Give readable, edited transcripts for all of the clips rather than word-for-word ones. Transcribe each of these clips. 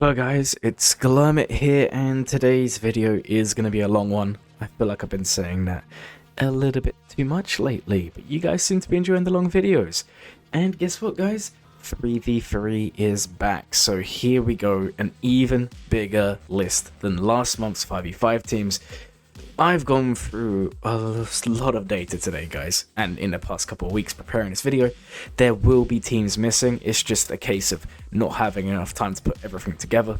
Hello guys, it's Galactic here, and today's video is going to be a long one. I feel like I've been saying that a little bit too much lately, but you guys seem to be enjoying the long videos. And guess what guys? 3v3 is back, so here we go, an even bigger list than last month's 5v5 teams. I've gone through a lot of data today, guys, and in the past couple of weeks preparing this video, there will be teams missing. It's just a case of not having enough time to put everything together.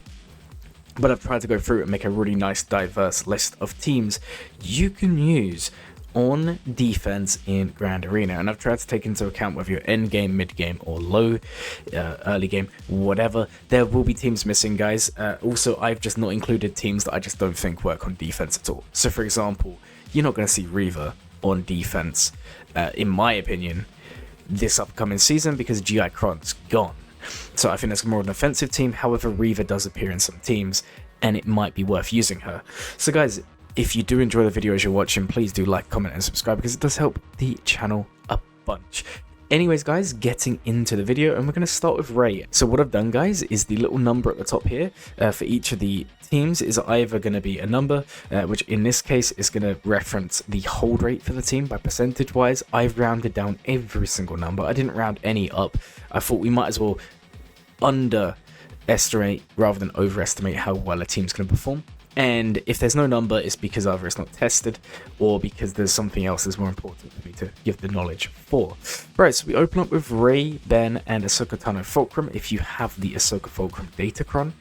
But I've tried to go through and make a really nice, diverse list of teams you can use on defense in Grand Arena, and I've tried to take into account whether you're end game, mid game, or low, early game, whatever. There will be teams missing, guys. Also, I've just not included teams that I just don't think work on defense at all. So, for example, you're not going to see Reva on defense, in my opinion, this upcoming season because GI Kron's gone. So I think that's more of an offensive team. However, Reva does appear in some teams, and it might be worth using her. So, guys, if you do enjoy the video as you're watching, please do like, comment, and subscribe because it does help the channel a bunch. Anyways, guys, getting into the video, and we're going to start with Rey. So what I've done, guys, is the little number at the top here for each of the teams is either going to be a number, which in this case is going to reference the hold rate for the team by percentage-wise. I've rounded down every single number. I didn't round any up. I thought we might as well underestimate rather than overestimate how well a team's going to perform. And if there's no number, it's because either it's not tested or because there's something else that's more important for me to give the knowledge for. Right, so we open up with Rey, Ben, and Ahsoka Tano Fulcrum. If you have the Ahsoka Fulcrum Datacron,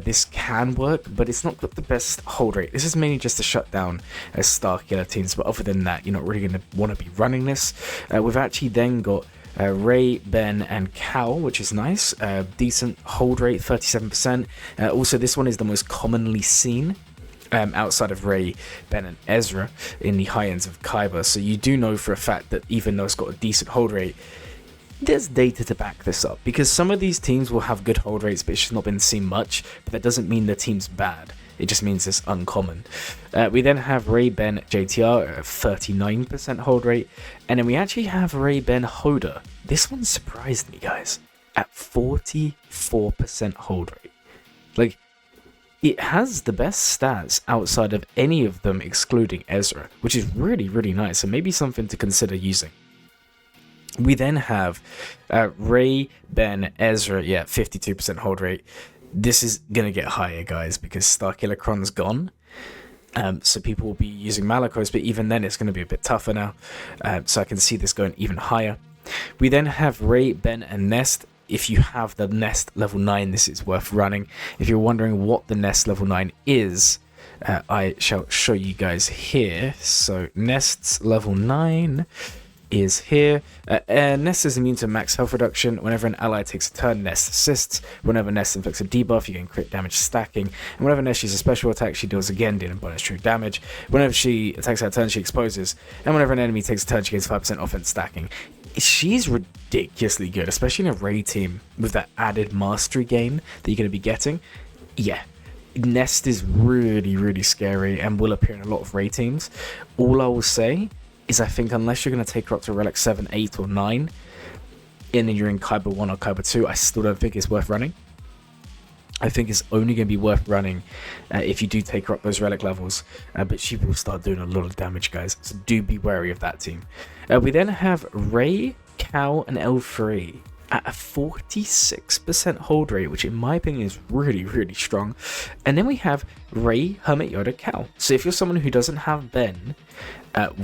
this can work, but it's not got the best hold rate. This is mainly just to shut down Starkiller teams, but other than that, you're not really going to want to be running this. We've actually then got Rey, Ben, and Cal, which is nice. Decent hold rate, 37%. Also, this one is the most commonly seen outside of Rey, Ben, and Ezra in the high ends of Kyber. So you do know for a fact that even though it's got a decent hold rate, there's data to back this up. Because some of these teams will have good hold rates, but it's just not been seen much. But that doesn't mean the team's bad. It just means it's uncommon. We then have Rey, Ben, JTR at a 39% hold rate. And then we actually have Rey, Ben, Hondo. This one surprised me, guys, at 44% hold rate. Like, it has the best stats outside of any of them excluding Ezra, which is really, really nice and maybe something to consider using. We then have Rey, Ben, Ezra, 52% hold rate. This is going to get higher, guys, because Starkiller Kron's gone. So people will be using Malakos, but even then it's going to be a bit tougher now. So I can see this going even higher. We then have Rey, Ben, and Nest. If you have the Nest level 9, this is worth running. If you're wondering what the Nest level 9 is, I shall show you guys here. So Nest's level 9 is here. Nest is immune to max health reduction. Whenever an ally takes a turn, Nest assists. Whenever Nest inflicts a debuff, you gain crit damage stacking. And whenever Nest uses a special attack, she deals again, dealing bonus true damage. Whenever she attacks her turn, she exposes. And whenever an enemy takes a turn, she gains 5% offense stacking. She's ridiculously good, especially in a Rey team with that added mastery gain that you're going to be getting. Yeah. Nest is really, really scary and will appear in a lot of Rey teams. All I will say is I think unless you're going to take her up to Relic 7, 8, or 9, and then you're in Kyber 1 or Kyber 2, I still don't think it's worth running. I think it's only going to be worth running if you do take her up those Relic levels, but she will start doing a lot of damage, guys, so do be wary of that team. We then have Rey, Cal, and L3 at a 46% hold rate, which in my opinion is really, really strong. And then we have Rey, Hermit Yoda, Cal. So if you're someone who doesn't have Ben,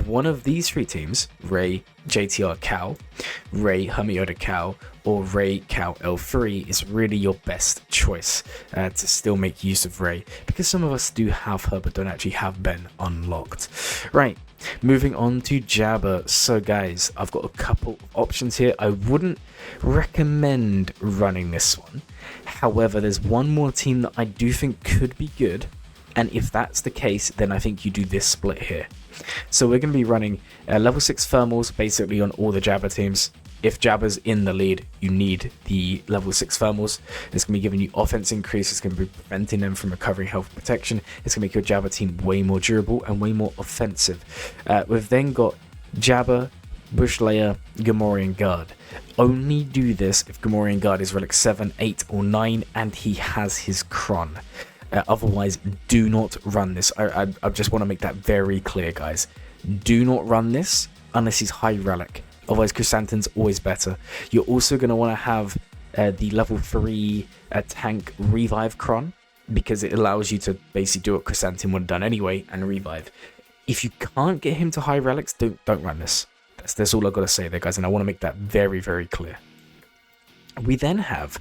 one of these three teams, Rey, JTR, Cal, Rey, Hermit Yoda, Cal, or Rey, Cal, L3 is really your best choice to still make use of Rey, because some of us do have her but don't actually have Ben unlocked. Right, moving on to Jabba. So guys, I've got a couple of options here. I wouldn't recommend running this one. However, there's one more team that I do think could be good, and if that's the case, then I think you do this split here. So we're going to be running level 6 thermals basically on all the Jabba teams. If Jabba's in the lead, you need the level 6 thermals. It's going to be giving you offense increase. It's going to be preventing them from recovering health protection. It's going to make your Jabba team way more durable and way more offensive. We've then got Jabba, Bush Leia, Gamorrean Guard. Only do this if Gamorrean Guard is relic 7, 8, or 9, and he has his Cron. Otherwise, do not run this. I just want to make that very clear, guys. Do not run this unless he's high relic. Otherwise, Chrysanthemum's always better. You're also going to want to have the level 3 tank revive Cron, because it allows you to basically do what Chrysanthemum would have done anyway and revive. If you can't get him to high relics, don't run this. That's all I've got to say there, guys, and I want to make that very, very clear. We then have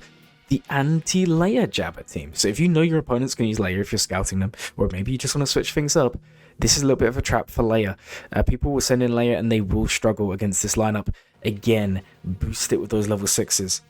the anti-Leia Jabba team. So if you know your opponent's going to use Leia if you're scouting them, or maybe you just want to switch things up, this is a little bit of a trap for Leia. People will send in Leia and they will struggle against this lineup. Again, boost it with those level 6s.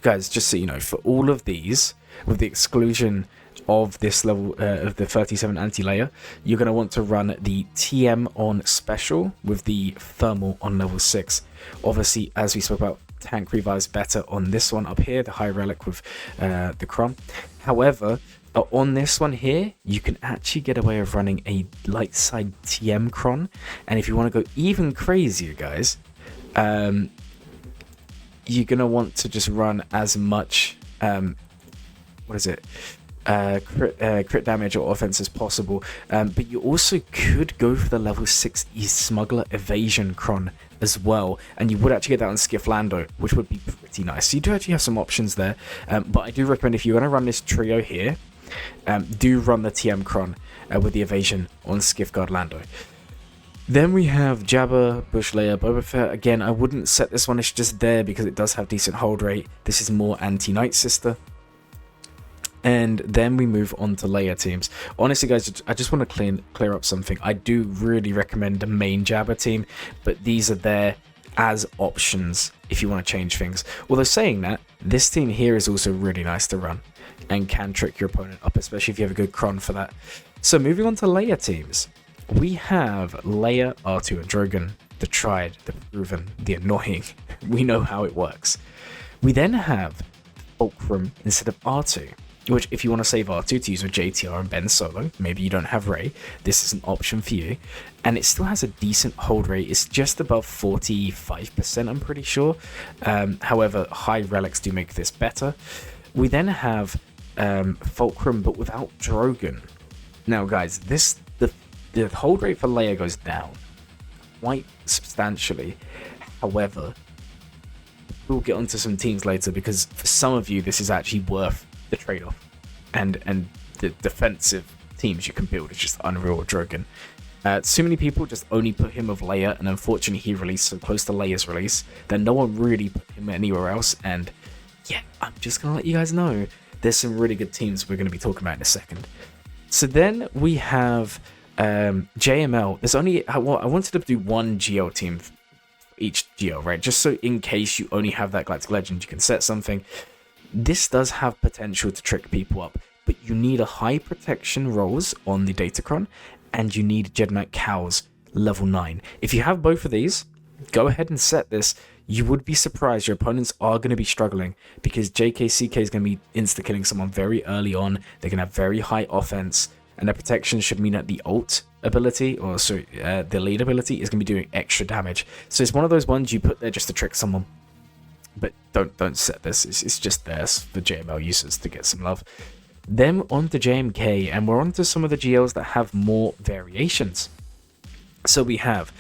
Guys, just so you know, for all of these, with the exclusion of this level of the 37 anti-Leia, you're going to want to run the TM on special with the thermal on level 6. Obviously, as we spoke about, tank revives better on this one up here, the high relic with the Cron. However, on this one here, you can actually get away with running a light side TM Cron, and if you want to go even crazier, guys, you're going to want to just run as much crit damage or offense as possible, but you also could go for the level 6 Smuggler evasion Cron as well, and you would actually get that on Skiff Lando, which would be pretty nice. So you do actually have some options there, but I do recommend, if you're going to run this trio here, do run the TM Cron with the evasion on Skiff Guard Lando. Then we have Jabba, Bush Leia, Boba Fett. Again, I wouldn't set this one, it's just there because it does have decent hold rate. This is more anti-Night Sister. And then we move on to Leia teams. Honestly, guys, I just want to clear up something. I do really recommend the main Jabba team, but these are there as options if you want to change things. Although saying that, this team here is also really nice to run and can trick your opponent up, especially if you have a good Cron for that. So moving on to Leia teams, we have Leia, R2, and Drogon, the tried, the proven, the annoying. We know how it works. We then have Fulcrum instead of R2. Which, if you want to save R2 to use with JTR and Ben Solo, maybe you don't have Rey, this is an option for you. And it still has a decent hold rate. It's just above 45%, I'm pretty sure. However, high relics do make this better. We then have Fulcrum, but without Drogon. Now, guys, the hold rate for Leia goes down quite substantially. However, we'll get onto some teams later, because for some of you, this is actually worth the trade-off, and the defensive teams you can build is just unreal with Drogon. So many people just only put him with Leia, and unfortunately he released so close to Leia's release that no one really put him anywhere else. And yeah, I'm just gonna let you guys know there's some really good teams we're going to be talking about in a second. So then we have JML. There's only, I wanted to do one GL team for each GL, right? Just so in case you only have that Galactic Legend, you can set something. This does have potential to trick people up, but you need a high protection rolls on the Datacron, and you need Jedi Knight Cows level 9. If you have both of these, go ahead and set this. You would be surprised. Your opponents are going to be struggling, because JKCK is going to be insta-killing someone very early on. They're going to have very high offense, and their protection should mean that the ult ability, or sorry, the lead ability is going to be doing extra damage. So it's one of those ones you put there just to trick someone. But don't set this. It's just there for JML users to get some love. Then on to JMK, and we're on to some of the GLs that have more variations. So we have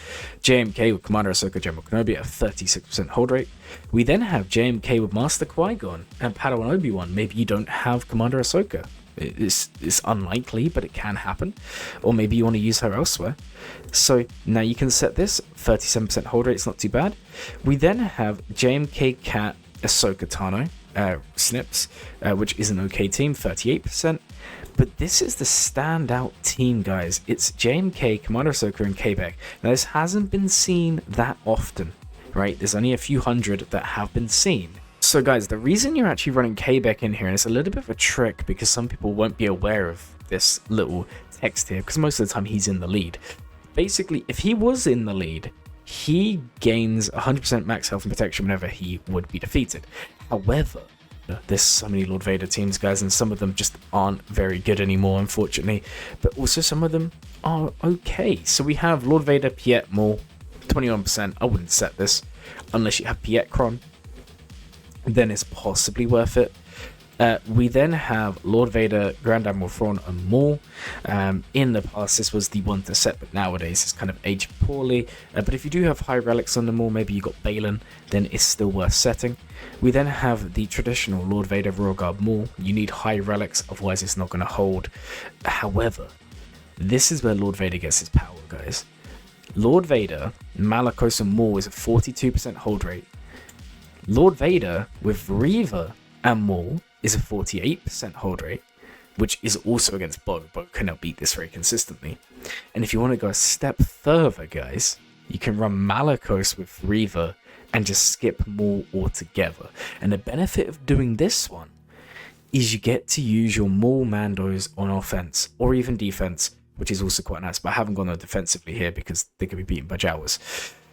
JMK with Commander Ahsoka, General Kenobi at a 36% hold rate. We then have JMK with Master Qui-Gon and Padawan Obi-Wan. Maybe you don't have Commander Ahsoka. It's unlikely, but it can happen. Or maybe you want to use her elsewhere. So now you can set this 37% hold rate. It's not too bad. We then have JMK Cat Ahsoka Tano Snips, which is an okay team, 38%. But this is the standout team, guys. It's JMK, Commander Ahsoka, and K-Beck. Now this hasn't been seen that often, right? There's only a few hundred that have been seen. So guys, the reason you're actually running K-Beck in here, and it's a little bit of a trick because some people won't be aware of this little text here, because most of the time he's in the lead. Basically, if he was in the lead, he gains 100% max health and protection whenever he would be defeated. However, there's so many Lord Vader teams, guys, and some of them just aren't very good anymore, unfortunately. But also some of them are okay. So we have Lord Vader, Piet, Maul, 21%, I wouldn't set this unless you have Pietron. Then it's possibly worth it. We then have Lord Vader, Grand Admiral Thrawn, and Maul. In the past, this was the one to set, but nowadays it's kind of aged poorly. But if you do have high relics on the Maul, maybe you got Balin, then it's still worth setting. We then have the traditional Lord Vader Royal Guard Maul. You need high relics, otherwise it's not going to hold. However, this is where Lord Vader gets his power, guys. Lord Vader, Malgus and Maul is a 42% hold rate. Lord Vader with Reva and Maul is a 48% hold rate, which is also against Bo. Bo cannot beat this very consistently. And if you want to go a step further, guys, you can run Malgus with Reva and just skip Maul altogether. And the benefit of doing this one is you get to use your Maul Mandos on offense or even defense, which is also quite nice. But I haven't gone on defensively here because they could be beaten by Jawas.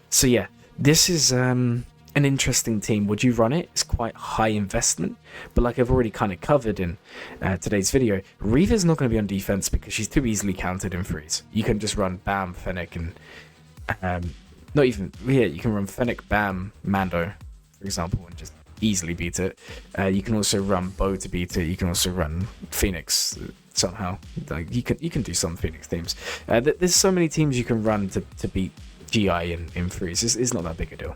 So yeah, this is an interesting team. Would you run it? It's quite high investment, but like I've already kind of covered in today's video, Reva's not going to be on defense because she's too easily countered in freeze. You can just run Bam, Fennec, and you can run Fennec, Bam, Mando, for example, and just easily beat it. You can also run Bo to beat it. You can also run Phoenix somehow. Like you can do some Phoenix teams. There's so many teams you can run to beat GI in freeze. It's not that big a deal.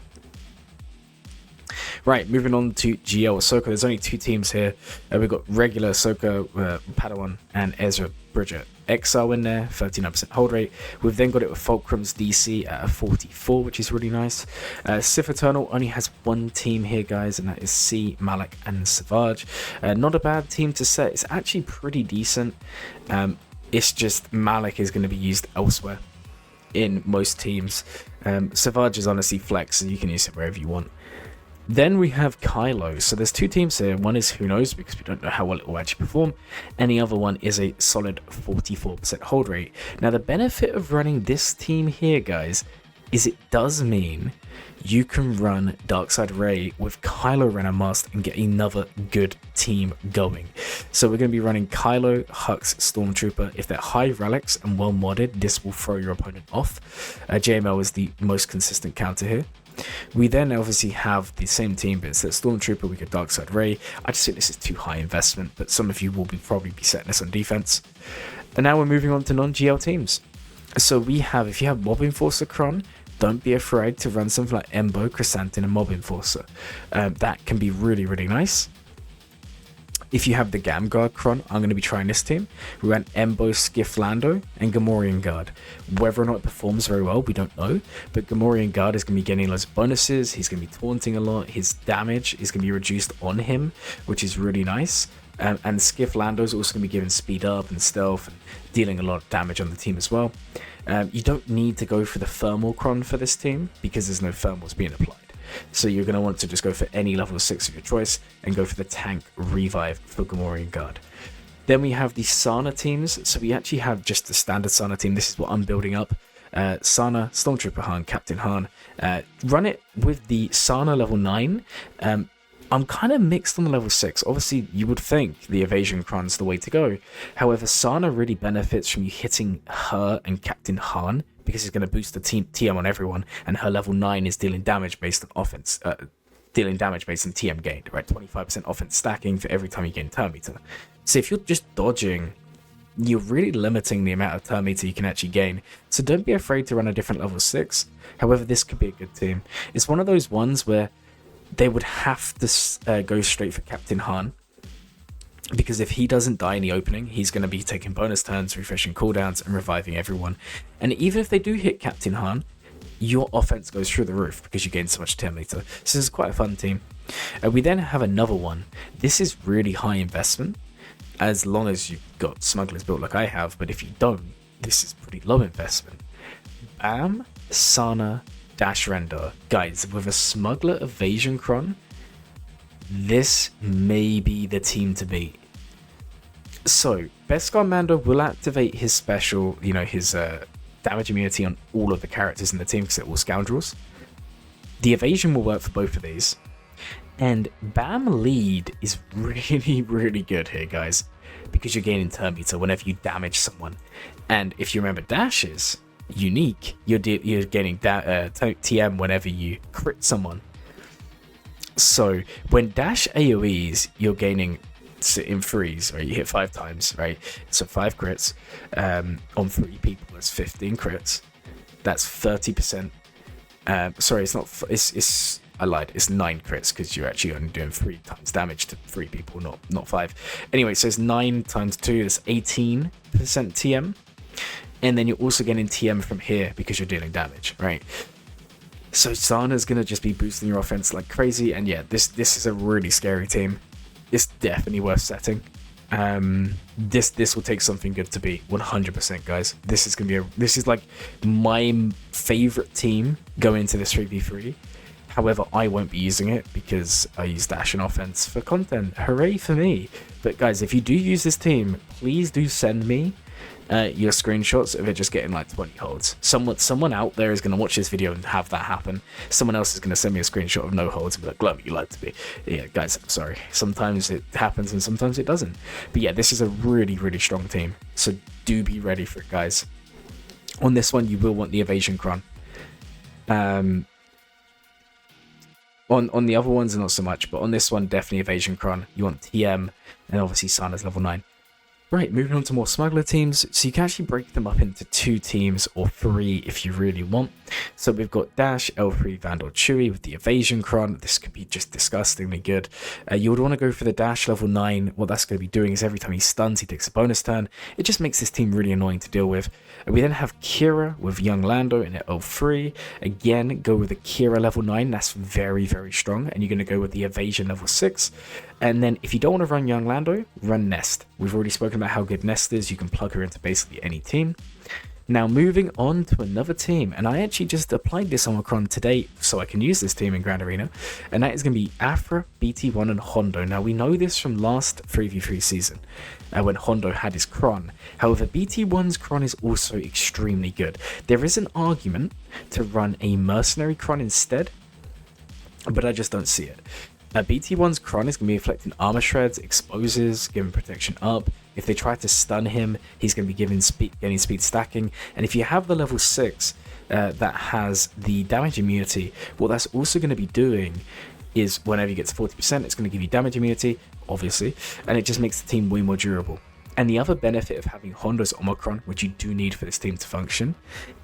Right, moving on to GL Ahsoka. There's only two teams here. We've got regular Ahsoka, Padawan, and Ezra Bridger. Exile in there, 39% hold rate. We've then got it with Fulcrum's DC at a 44, which is really nice. Sith Eternal only has one team here, guys, and that is C, Malak, and Savage. Not a bad team to set. It's actually pretty decent. It's just Malak is going to be used elsewhere in most teams. Savage is honestly flex, and you can use it wherever you want. Then we have Kylo. So there's two teams here. One is who knows, because we don't know how well it will actually perform. And the other one is a solid 44% hold rate. Now the benefit of running this team here, guys, is it does mean you can run Darkseid Rey with Kylo Ren and Mast and get another good team going. So we're going to be running Kylo, Hux, Stormtrooper. If they're high relics and well modded, this will throw your opponent off. JML is the most consistent counter here. We then obviously have the same team, but instead of Stormtrooper, we get Darkseid Rey. I just think this is too high investment, but some of you will probably be setting this on defense. And now we're moving on to non-GL teams. So we have, if you have Mob Enforcer Kron, don't be afraid to run something like Embo, Chrysanthemum, and Mob Enforcer. That can be really, really nice. If you have the Gamguard Kron, I'm going to be trying this team. We ran Embo, Skiff Lando, and Gamorrean Guard. Whether or not it performs very well, we don't know. But Gamorrean Guard is going to be getting loads of bonuses. He's going to be taunting a lot. His damage is going to be reduced on him, which is really nice. And Skiff Lando is also going to be given speed up and stealth and dealing a lot of damage on the team as well. You don't need to go for the Thermal Kron for this team because there's no thermals being applied. So you're going to want to just go for any level 6 of your choice and go for the tank revive for Gamorrean Guard. Then we have the Sana teams. So we actually have just the standard Sana team. This is what I'm building up. Sana, Stormtrooper Han, Captain Han. Run it with the Sana level 9. I'm kind of mixed on the level 6. Obviously, you would think the Evasion Kron's the way to go. However, Sana really benefits from you hitting her and Captain Han, because it's going to boost the TM on everyone, and her level 9 is dealing damage based on offense, dealing damage based on TM gained, right? 25% offense stacking for every time you gain turn meter. So if you're just dodging, you're really limiting the amount of turn meter you can actually gain. So don't be afraid to run a different level 6. However, this could be a good team. It's one of those ones where they would have to go straight for Captain Han, because if he doesn't die in the opening, he's going to be taking bonus turns, refreshing cooldowns, and reviving everyone. And even if they do hit Captain Han, your offense goes through the roof because you gain so much turn meter. So this is quite a fun team. We then have another one. This is really high investment, as long as you've got smugglers built like I have, but if you don't, this is pretty low investment. Bam, Sana, Dash Render. Guys, with a Smuggler Evasion Kron, this may be the team to beat. So, Beskar Mando will activate his special, his damage immunity on all of the characters in the team because they're all scoundrels. The evasion will work for both of these. And Bam Lead is really, really good here, guys, because you're gaining turn meter whenever you damage someone. And if you remember dashes, unique, you're getting TM whenever you crit someone. So when dash AoEs, you're gaining in threes, right? You hit 5 times, right? So 5 crits on 3 people. That's 15 crits. That's 30%. Sorry, it's not. It's I lied. It's 9 crits because you're actually only doing 3 times damage to 3 people, not 5. Anyway, so it's 9 times 2. That's 18% TM, and then you're also getting TM from here because you're dealing damage, right? So Sana's gonna just be boosting your offense like crazy, and yeah, this is a really scary team. It's definitely worth setting. This will take something good to beat 100%, guys. This is like my favorite team going into this 3v3. However, I won't be using it because I use dash and offense for content. Hooray for me! But guys, if you do use this team, please do send me your screenshots of it just getting like 20 holds. Someone out there is going to watch this video and have that happen. Someone else is going to send me a screenshot of no holds and be like, Glum, you lied to me. Yeah, guys, I'm sorry. Sometimes it happens and sometimes it doesn't. But yeah, this is a really, really strong team. So do be ready for it, guys. On this one, you will want the evasion cron. On the other ones, not so much, but on this one, definitely evasion cron. You want TM, and obviously Sana's level 9. Right, moving on to more smuggler teams. So you can actually break them up into 2 teams or 3 if you really want. So we've got Dash, L3, Vandal, Chewie with the evasion cron. This could be just disgustingly good. You would want to go for the Dash level 9. What that's going to be doing is every time he stuns, he takes a bonus turn. It just makes this team really annoying to deal with. We then have Kira with young Lando in L3. Again, go with the Kira level 9. That's very, very strong. And you're going to go with the evasion level 6. And then if you don't want to run young Lando, run Nest. We've already spoken about how good Nest is. You can plug her into basically any team. Now moving on to another team, and I actually just applied this Omicron today so I can use this team in Grand Arena, and that is going to be Afra, BT1 and Hondo. Now we know this from last 3v3 season when Hondo had his Cron. However, BT1's Cron is also extremely good. There is an argument to run a mercenary Cron instead, but I just don't see it. BT1's Cron is going to be inflicting armor shreds, exposes, giving protection up. If they try to stun him, he's going to be getting speed stacking. And if you have the level 6 that has the damage immunity, what that's also going to be doing is whenever you get to 40%, it's going to give you damage immunity, obviously, and it just makes the team way more durable. And the other benefit of having Hondo's Omicron, which you do need for this team to function,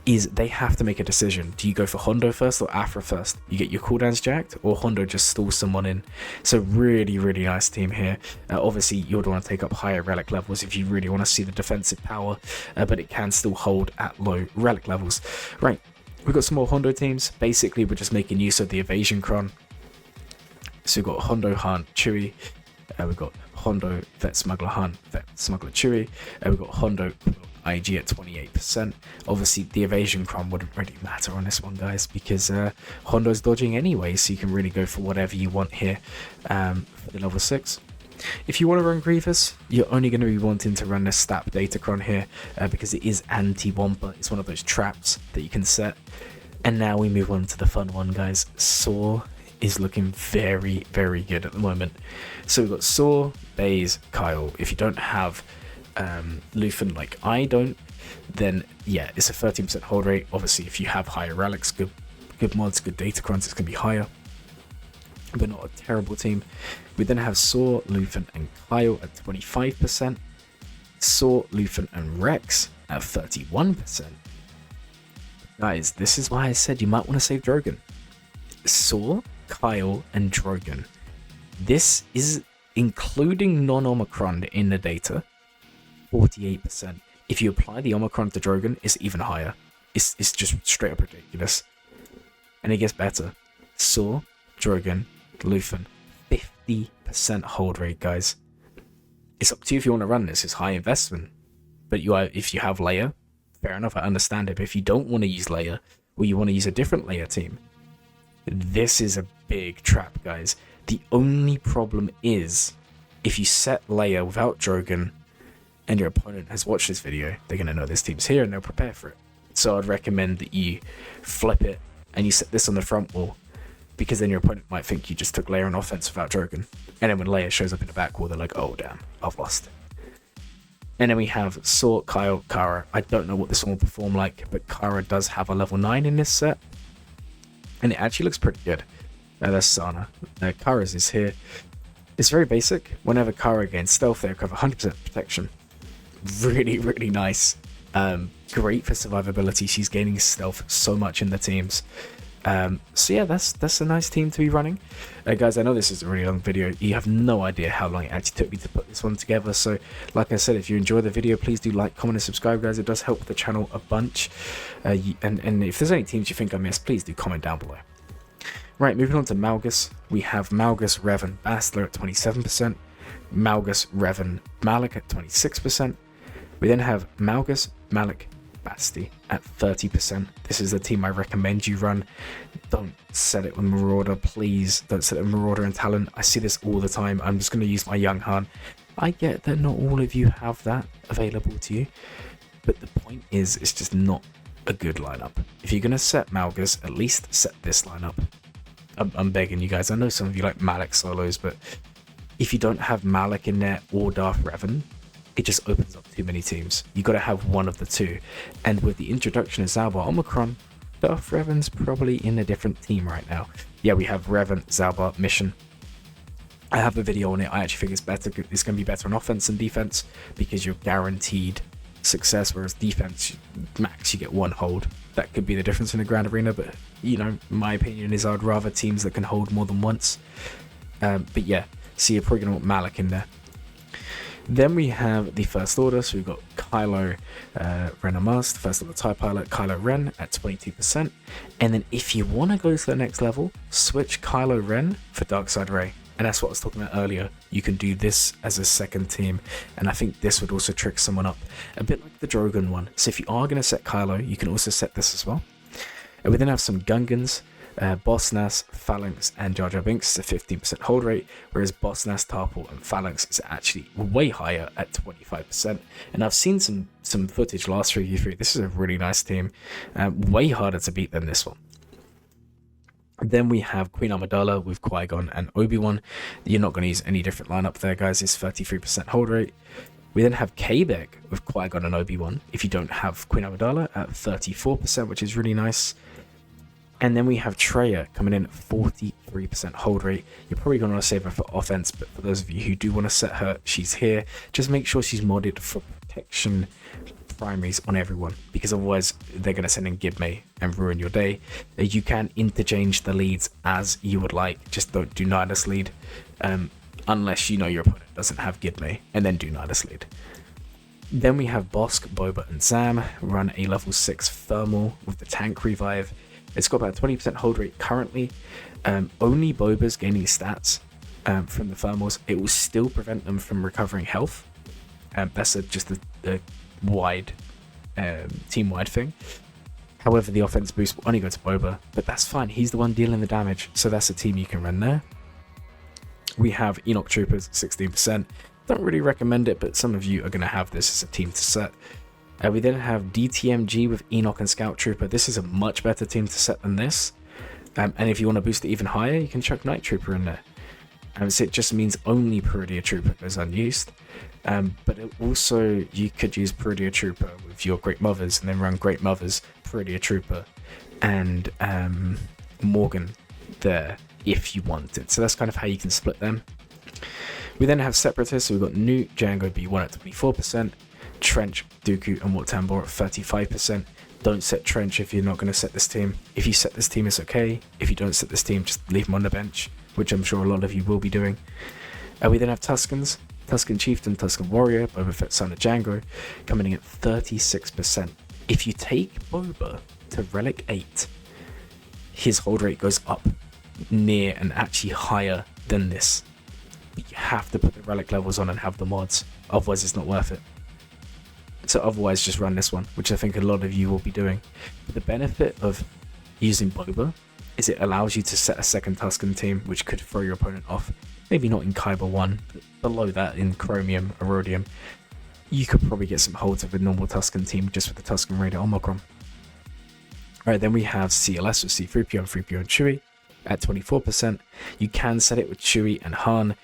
is they have to make a decision. Do you go for Hondo first or Afra first? You get your cooldowns jacked, or Hondo just stalls someone in. So really, really nice team here. Obviously, you would want to take up higher relic levels if you really want to see the defensive power, but it can still hold at low relic levels. Right, we've got some more Hondo teams. Basically, we're just making use of the evasion cron. So we've got Hondo, Han, Chewie. We've got Hondo, Vet Smuggler, Han, Vet Smuggler, Chewie. We've got Hondo, IG at 28%. Obviously, the evasion cron wouldn't really matter on this one, guys, because Hondo's dodging anyway, so you can really go for whatever you want here for the level 6. If you want to run Grievous, you're only going to be wanting to run the Stab Datacron here because it is anti-Wampa. It's one of those traps that you can set. And now we move on to the fun one, guys. Saw is looking very, very good at the moment. So we've got Saw, Baze, Kyle. If you don't have Luthen like I don't, then yeah, it's a 13% hold rate. Obviously, if you have higher relics, good mods, good datacrons, it's going to be higher, but not a terrible team. We then have Saw, Luthen, and Kyle at 25%. Saw, Luthen, and Rex at 31%. Guys, this is why I said you might want to save Drogon. Saw, Kyle, and Drogon. This is including non-Omicron in the data, 48%. If you apply the Omicron to Drogon, it's even higher. It's just straight up ridiculous. And it gets better. Saw, Drogon, Luthen, 50% hold rate, guys. It's up to you if you want to run this. It's high investment. But if you have Leia, fair enough, I understand it. But if you don't want to use Leia, or you want to use a different Leia team, this is a big trap, guys. The only problem is, if you set Leia without Drogon, and your opponent has watched this video, they're going to know this team's here and they'll prepare for it. So I'd recommend that you flip it and you set this on the front wall, because then your opponent might think you just took Leia on offense without Drogon. And then when Leia shows up in the back wall, they're like, oh damn, I've lost. And then we have Saw, Kyle, Kara. I don't know what this one will perform like, but Kara does have a level 9 in this set. And it actually looks pretty good. That's Sana. Kara's is here. It's very basic. Whenever Kara gains stealth, they recover 100% protection. Really, really nice. Great for survivability. She's gaining stealth so much in the teams. So yeah, that's a nice team to be running. Guys, I know this is a really long video. You have no idea how long it actually took me to put this one together. So like I said, if you enjoy the video, please do like, comment and subscribe, guys. It does help the channel a bunch. And if there's any teams you think I missed, please do comment down below. Right, moving on to Malgus. We have Malgus, Revan, Bastler at 27%. Malgus, Revan, Malak at 26%. We then have Malgus, Malak, Basti at 30%. This is the team I recommend you run. Don't set it with Marauder, please. Don't set it with Marauder and Talon. I see this all the time. I'm just going to use my Young Han. I get that not all of you have that available to you, but the point is, it's just not a good lineup. If you're going to set Malgus, at least set this lineup. I'm begging you guys. I know some of you like Malak solos, but if you don't have Malak in there or Darth Revan, it just opens up too many teams. You got to have one of the two. And with the introduction of Zalbar Omicron, Darth Revan's probably in a different team right now. Yeah, we have Revan, Zalbar, Mission. I have a video on it. I actually think it's better. It's going to be better on offense and defense because you're guaranteed success, whereas defense, max, you get one hold. That could be the difference in the Grand Arena, but you know, my opinion is I'd rather teams that can hold more than once. But yeah, so you're probably going to want Malak in there. Then we have the First Order, so we've got Kylo Ren Amast, First Order TIE Pilot, Kylo Ren at 22%. And then if you want to go to the next level, switch Kylo Ren for Darkside Rey. And that's what I was talking about earlier. You can do this as a second team, and I think this would also trick someone up. A bit like the Drogon one. So if you are going to set Kylo, you can also set this as well. And we then have some Gungans. Boss Nass, Phalanx, and Jar Jar Binks is a 15% hold rate, whereas Boss Nass, Tarple, and Phalanx is actually way higher at 25%. And I've seen some footage last week. This is a really nice team, way harder to beat than this one. Then we have Queen Amidala with Qui-Gon and Obi-Wan. You're not going to use any different lineup there, guys. It's 33% hold rate. We then have Quebec with Qui-Gon and Obi-Wan if you don't have Queen Amidala at 34%, which is really nice. And then we have Traya coming in at 43% hold rate. You're probably going to want to save her for offense, but for those of you who do want to set her, she's here. Just make sure she's modded for protection primaries on everyone, because otherwise they're going to send in Gibme and ruin your day. You can interchange the leads as you would like. Just don't do Nidus lead, unless you know your opponent doesn't have Gibme, and then do Nidus lead. Then we have Bosk, Boba, and Zam run a level 6 thermal with the tank revive. It's got about 20% hold rate currently. Only Boba's gaining stats from the thermals. It will still prevent them from recovering health. That's just a wide team-wide thing. However, the offense boost will only go to Boba, but that's fine. He's the one dealing the damage, so that's a team you can run there. We have Enoch Troopers, 16%. Don't really recommend it, but some of you are going to have this as a team to set. We then have DTMG with Enoch and Scout Trooper. This is a much better team to set than this. And if you want to boost it even higher, you can chuck Night Trooper in there. So it just means only Peridia Trooper goes unused. But it also, you could use Peridia Trooper with your Great Mothers and then run Great Mothers, Peridia Trooper, and Morgan there if you wanted. So that's kind of how you can split them. We then have Separatists. So we've got Newt, Django B1 at 24%, Trench, Dooku, and Watambor at 35%. Don't set Trench if you're not going to set this team. If you set this team, it's okay. If you don't set this team, just leave them on the bench, which I'm sure a lot of you will be doing. We then have Tuskens, Tusken Chieftain, Tusken Warrior, Boba Fett, Son of Django, coming in at 36%. If you take Boba to Relic 8, his hold rate goes up near and actually higher than this. But you have to put the Relic levels on and have the mods, otherwise it's not worth it. So otherwise just run this one, which I think a lot of you will be doing. But the benefit of using Boba is it allows you to set a second Tusken team, which could throw your opponent off. Maybe not in Kyber 1, but below that in Chromium, Erodium. You could probably get some holds of a normal Tusken team just with the Tusken Raider Omicron. Alright, then we have CLS with C-3PO and 3PO and Chewie at 24%. You can set it with Chewie and Han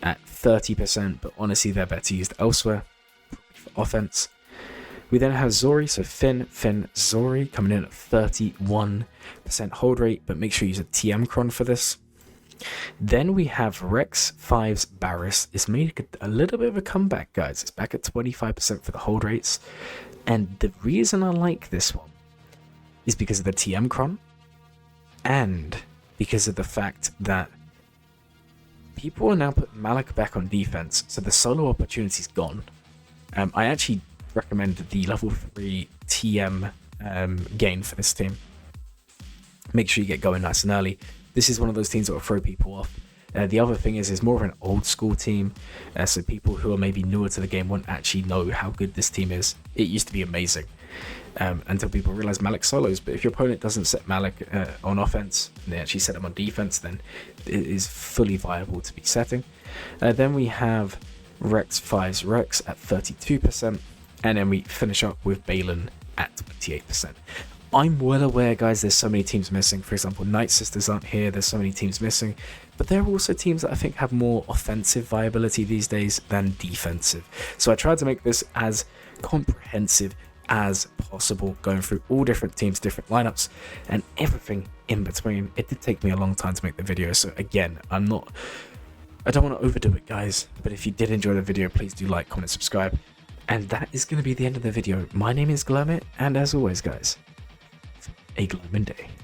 at 30%, but honestly they're better used elsewhere. offense. We then have Zori, so Finn, Zori coming in at 31% hold rate, but make sure you use a TM cron for this. Then we have Rex 5's Barriss. It's made a little bit of a comeback, guys. It's back at 25% for the hold rates. And the reason I like this one is because of the TM cron and because of the fact that people are now putting Malak back on defense, so the solo opportunity's gone. I actually recommend the level 3 TM gain for this team. Make sure you get going nice and early. This is one of those teams that will throw people off. The other thing is, it's more of an old school team, so people who are maybe newer to the game won't actually know how good this team is. It used to be amazing until people realize Malak solos, but if your opponent doesn't set Malak on offense and they actually set him on defense, then it is fully viable to be setting. Then we have Rex 5's Rex at 32%, and then we finish up with Balin at 28%. I'm well aware, guys, there's so many teams missing. For example, Night Sisters aren't here, there's so many teams missing, but there are also teams that I think have more offensive viability these days than defensive. So I tried to make this as comprehensive as possible, going through all different teams, different lineups, and everything in between. It did take me a long time to make the video, so again, I don't want to overdo it, guys, but if you did enjoy the video, please do like, comment, subscribe, and that is going to be the end of the video. My name is Glurmit, and as always, guys, a glowing day.